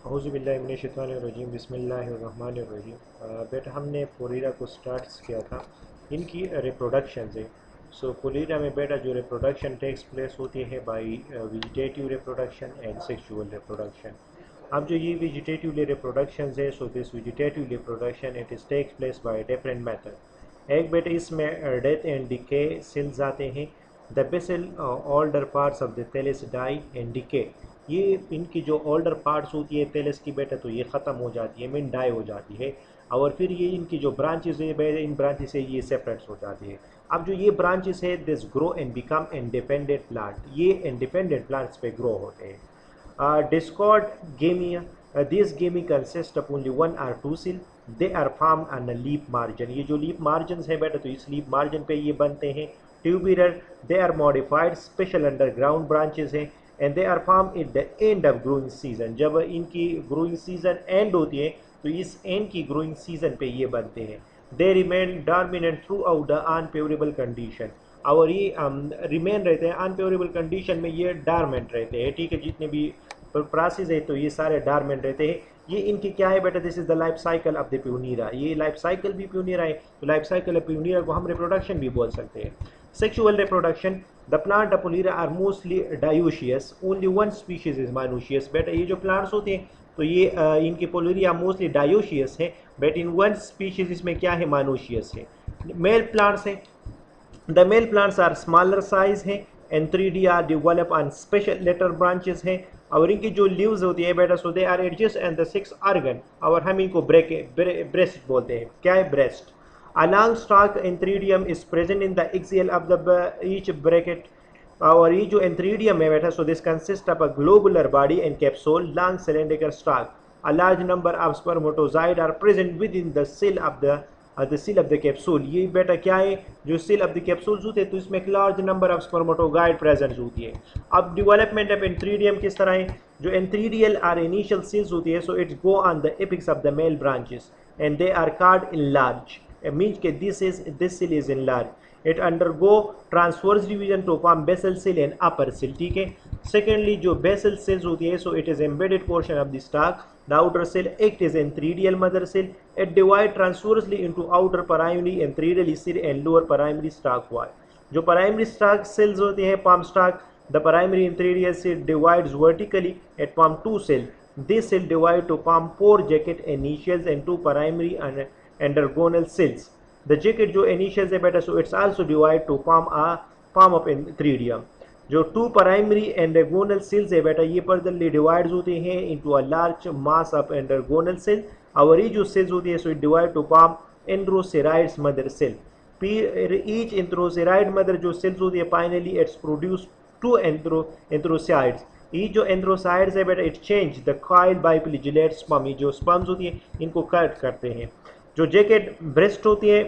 औज़ुबिल्लाहिमिनश्शैतानिर्रजीम बिस्मिल्लाहिर्रहमानिर्रहीम। बेटा हमने पोलीरा को स्टार्ट किया था। इनकी रिप्रोडक्शन है। पोलीरा में बेटा जो रिप्रोडक्शन टेक्स प्लेस होती है by vegetative reproduction and sexual reproduction. अब जो ये वेजिटेटिव रिप्रोडक्शन है, this vegetative reproduction it is takes place by different method. एक बेटा इसमें डेथ एंड डिके सेल्स आते हैं। The basal older parts of the thallus die and decay. ये इनकी जो ओल्डर पार्ट्स होती है थैलेस की बेटा, तो ये ख़त्म हो जाती है, मीन डाई हो जाती है। और फिर ये इनकी जो ब्रांचेस है बेटा, इन ब्रांचेस से ये सेपरेट्स हो जाती है। अब जो ये ब्रांचेस है this grow and become independent plant, ये इंडिपेंडेंट प्लांट्स पे ग्रो होते हैं। Discord gamia. These gamia consist of only one or two cell. They are formed on a leaf margin. ये जो leaf margins है बेटा, तो इस leaf margin पे ये बनते हैं। Tubular. They are modified special underground branches हैं and they are formed at the end of growing season. जब इनकी growing season end होती है तो इस end की growing season पे ये बनते हैं। They remain dormant throughout the unfavorable condition. और ये रिमेन रहते हैं अनफेवरेबल कंडीशन में, ये डारमेंट रहते हैं। ठीक है, जितने भी प्रोसेस है तो ये सारे डारमेंट रहते हैं। ये इनकी क्या है बेटा, this is the life cycle of the Funaria. ये लाइफ साइकिल भी प्यूनीरा है, तो लाइफ साइकिल ऑफ प्यूनीरा को हम रिप्रोडक्शन भी बोल सकते हैं। Sexual reproduction. The plant of Funaria are mostly dioecious, only one species is monoecious. बेटा ये जो प्लांट्स होते हैं तो ये इनकी पोलूरिया मोस्टली डायोशियस है, बट इन वन स्पीशीज इसमें क्या है, माइनोशियस है। मेल प्लांट्स है। The male plants are smaller size है and 3D are develop on special later branches है। और इनकी जो लीव्स होती है बेटा, so they are adjust and the sex organ, और हम इनको ब्रेस्ट बोलते हैं। क्या है, breast. A long stalk antheridium is present in the axial of the each bracket। और ये जो एंथ्रीडियम है बेटा, so this consist of a globular body and capsule, long cylindrical stock. A large number of spermatozoids are present within the cell of the seal of the capsule। ये बेटा क्या है, जो seal of the capsules होते हैं तो इसमें एक लार्ज नंबर ऑफ स्पर्मेटोगाइड प्रेजेंट होती है। अब डेवलपमेंट ऑफ एंथ्रीडियम किस तरह है, जो एंथ्रीडियल और इनिशियल सेल्स होती है, so it's go on the apex of the male branches and they are called enlarged। Means के this cell is enlarged। It undergo transverse division to form basal cell and upper cell. ठीक है। Secondly जो basal cells होती है, so it is embedded portion of the stalk. The outer cell act as entheridial mother cell. It divide transversely into outer primary entheridial cell and lower primary stalk wall। जो primary stalk cells होते हैं, palm stalk, the primary entheridial cell divides vertically at form two cell। This cell divide to form four jacket initials and two primary and undergonal cells। The jacket जो initials है बेटा, so it's also divide to form of entheridium। जो two primary androgonial cells है बेटा, ये furtherly divide होते हैं into a large mass of androgonial cell. और ये जो सेल्स होती है, so it divide to form antherozoids mother cell. Each antherozoid mother जो सेल्स होती है, finally its produce two androcytes. ये जो एंड्रोसाइड्स है बेटा, it change the coil biflagellate sperm. ये जो स्पर्म्स होती है इनको कट करते हैं। जो जैकेट ब्रेस्ट होती है,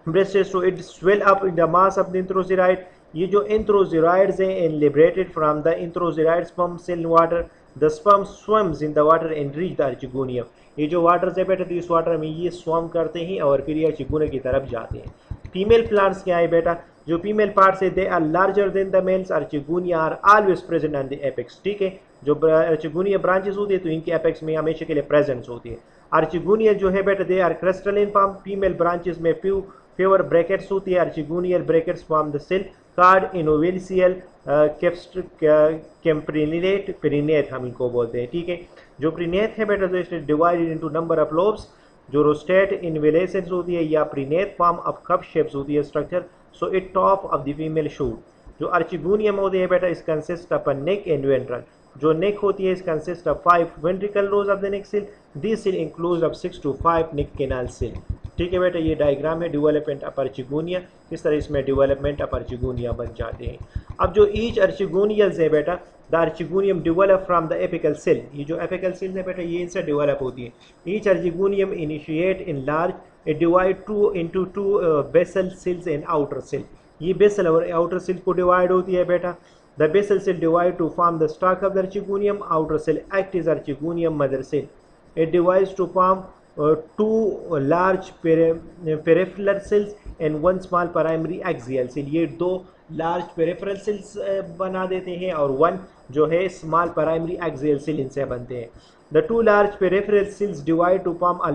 ब्रेस्ट है, so it swell up in the mass of the antherozoid. ये जो एंथ्रोजेराइड्स हैं and liberated from the antherozoid sperm cell water, the sperm swims in the water and reach the archegonium. ये जो water से बेटा, तो इस वाटर में ये स्वम करते हैं और फिर ये अर्चिगोनियम की तरफ जाते हैं। फीमेल प्लांट्स क्या है बेटा, जो फीमेल पार्ट्स है they are larger than the males. Archegonia are always present on the apex. ठीक है, जो अर्चिगोनिया ब्रांचेस होती है तो इनके एपेक्स में हमेशा के लिए प्रेजेंस होती है। अर्चिगोनिया जो है बेटा, they are crystalline form. Female branches में fewer ब्रैकेट्स होती है। Archegonial brackets form the cell card इनोवेलिसियल कैम्प्रिनेट प्रिनेथ हम इनको बोलते हैं। ठीक है, जो प्रिनेथ है बेटा, तो it divided into number of lobes. जो रोस्टेट इनवेलेसेंस होती है या प्रिनेथ फॉर्म ऑफ कप शेप्स होती है structure, so it top of the female shoot. जो अर्चिगोनियम होती है बेटा, इस consist of a neck and ventral. जो नेक होती है, इस consist of 5 vertical rows of the neck cell. This cell include of 6 to 5 neck canal cell. ठीक है बेटा, ये डायग्राम है डेवलपमेंट ऑफ अर्चिगोनिया, किस तरह इसमें डेवलपमेंट ऑफ अर्चिगोनिया बन जाते हैं। अब जो ईच अर्चिगोनियल्स है बेटा, the archegonium develop from the apical cell. ये जो एपिकल सेल है बेटा, ये इनसे डेवलप होती है। Each archegonium initiate in large, it divide into two basal cells and outer cell. ये बेसल और आउटर सेल को डिवाइड होती है बेटा। The basal cell divide to form the stalk of the archegonium, outer cell act is archegonium mother cell. It divides to form two large peripheral cells and one small primary axial cell. ये दो large peripheral sales बना देते हैं और one जो है small primary axial cell इनसे बनते हैं। The two large peripheral cells divide to form a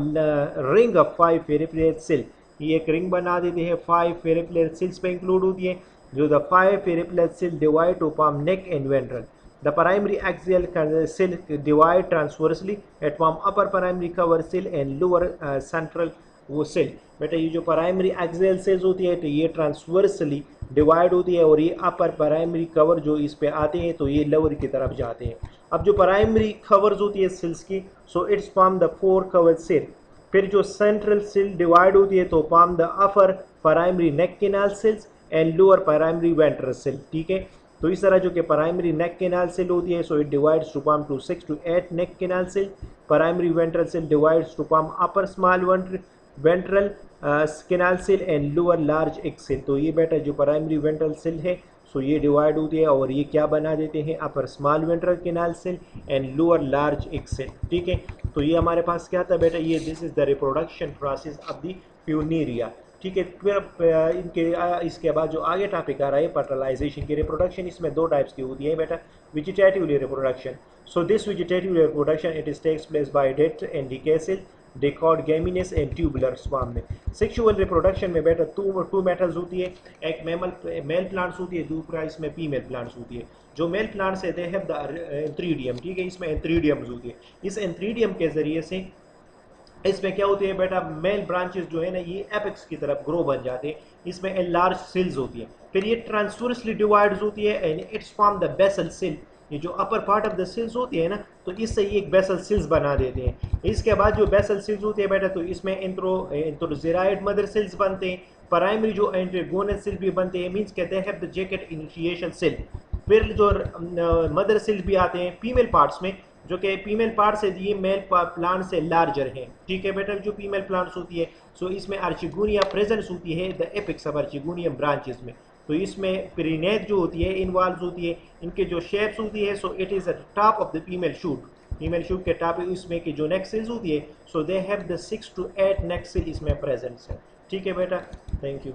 ring of 5 peripheral cell. ये एक रिंग बना देते हैं, 5 पेरिफेरल सेल्स पे इंक्लूड होती है, जो the 5 peripheral cell divide to form neck and ventral. The primary axial cell divide transversely at form upper primary cover cell and lower central वो सेल। बेटा ये जो प्राइमरी एक्सियल सेल्स होती है तो ये ट्रांसवर्सली डिवाइड होती है और ये अपर प्राइमरी कवर जो इस पे आते हैं तो ये लोअर की तरफ जाते हैं। अब जो प्राइमरी कवर्स होती है सेल्स की, so it's form the 4 cover cell. फिर जो सेंट्रल सेल डिवाइड होती है तो form the upper primary neck canal cells and lower primary ventral cell. ठीक है, तो इस तरह जो कि प्राइमरी नेक कैनाल सेल होती है, so it divides to form to 6 to 8 neck canal cell. Primary ventral cell divides to form upper small ventral canal cell and lower large egg cell. तो ये बेटा जो प्राइमरी वेंट्रल सेल है, सो ये divide होती है और ये क्या बना देते हैं, upper small ventral canal cell and lower large egg cell. ठीक है, तो ये हमारे पास क्या था बेटा, ये this is the reproduction process of the Funaria. ठीक है, फिर इनके इसके बाद जो आगे टॉपिक आ रहा है फर्टिलाइजेशन की रिप्रोडक्शन, इसमें दो टाइप्स की होती है बेटा, vegetative reproduction. So this vegetative reproduction it is takes place by डेट एंड डीके सेल, डिकॉर्ड गैमिनस एंड ट्यूबुलर स्वार्म में। सेक्सुअल रिप्रोडक्शन में बेटा टू मेथड्स होती है, एक मेल प्लांट्स होती है, दूसरा इसमें फीमेल प्लांट्स होती है। जो मेल प्लांट्स है दे हैव द एंथ्रीडियम। ठीक है, इसमें एंथ्रीडियम्स होती है। इस एंथ्रीडियम के जरिए से इसमें क्या होती है बेटा, मेल ब्रांचेस जो है ना ये एपेक्स की तरफ ग्रो बन जाते हैं, इसमें एनलार्ज सेल्स होती है। फिर ये ट्रांसवर्सली डिवाइड्स होती है and it's form the basal cell. ये जो upper part of the cells होती है ना, तो इससे ये एक बेसल सेल्स बना देते हैं। इसके बाद जो बेसल सेल्स होती है बेटा, तो इसमें एंथ्रोजेराइड मदर सेल्स बनते हैं, प्राइमरी जो एंट्रोगोनल सेल भी बनते हैं, मींस कहते हैं द जैकेट इनिशिएशन सेल। फिर जो मदर सेल्स भी आते हैं फीमेल पार्ट्स में, जो कि फीमेल पार्ट से ये मेल प्लांट से लार्जर हैं। ठीक है बेटा, जो फीमेल प्लांट्स होती है, सो इसमें आर्चिगोनिया प्रेजेंस होती है the apex of archegonium branches में। तो इसमें पेरिनेट जो होती है इन्वॉल्व होती है, इनके जो शेप्स होती है, so it is at top of the female shoot के टॉप इसमें की जो नेक सेल्स होती है, so they have the 6 to 8 neck cell इसमें प्रेजेंस है। ठीक है बेटा, थैंक यू।